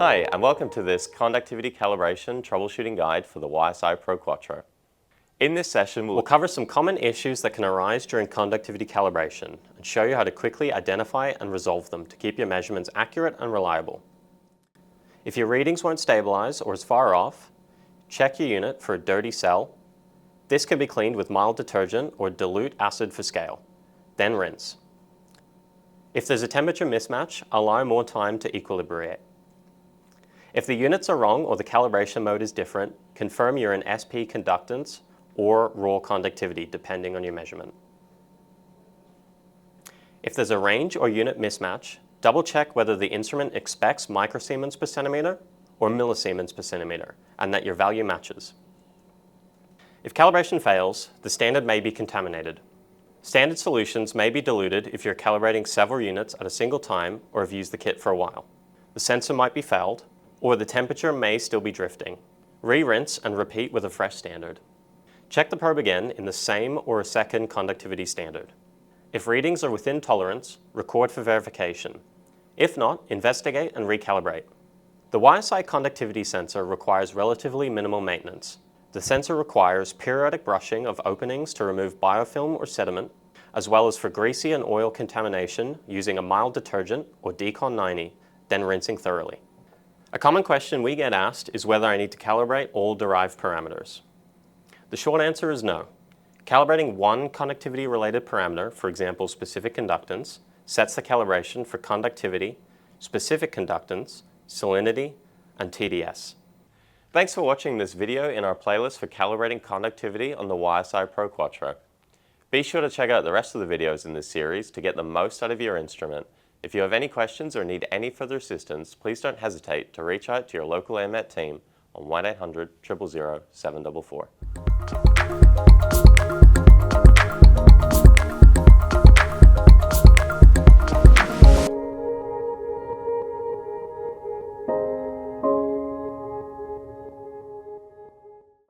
Hi, and welcome to this Conductivity Calibration Troubleshooting Guide for the YSI ProQuatro. In this session, we'll cover some common issues that can arise during conductivity calibration and show you how to quickly identify and resolve them to keep your measurements accurate and reliable. If your readings won't stabilize or is far off, check your unit for a dirty cell. This can be cleaned with mild detergent or dilute acid for scale. Then rinse. If there's a temperature mismatch, allow more time to equilibrate. If the units are wrong or the calibration mode is different, confirm you're in SP conductance or raw conductivity, depending on your measurement. If there's a range or unit mismatch, double check whether the instrument expects microsiemens per centimeter or millisiemens per centimeter, and that your value matches. If calibration fails, the standard may be contaminated. Standard solutions may be diluted if you're calibrating several units at a single time or have used the kit for a while. The sensor might be fouled, or the temperature may still be drifting. Re-rinse and repeat with a fresh standard. Check the probe again in the same or a second conductivity standard. If readings are within tolerance, record for verification. If not, investigate and recalibrate. The YSI conductivity sensor requires relatively minimal maintenance. The sensor requires periodic brushing of openings to remove biofilm or sediment, as well as for greasy and oil contamination using a mild detergent or Decon 90, then rinsing thoroughly. A common question we get asked is whether I need to calibrate all derived parameters. The short answer is no. Calibrating one conductivity-related parameter, for example specific conductance, sets the calibration for conductivity, specific conductance, salinity, and TDS. Thanks for watching this video in our playlist for calibrating conductivity on the YSI ProQuatro. Be sure to check out the rest of the videos in this series to get the most out of your instrument. If you have any questions or need any further assistance, please don't hesitate to reach out to your local AMET team on 1-800-000-744.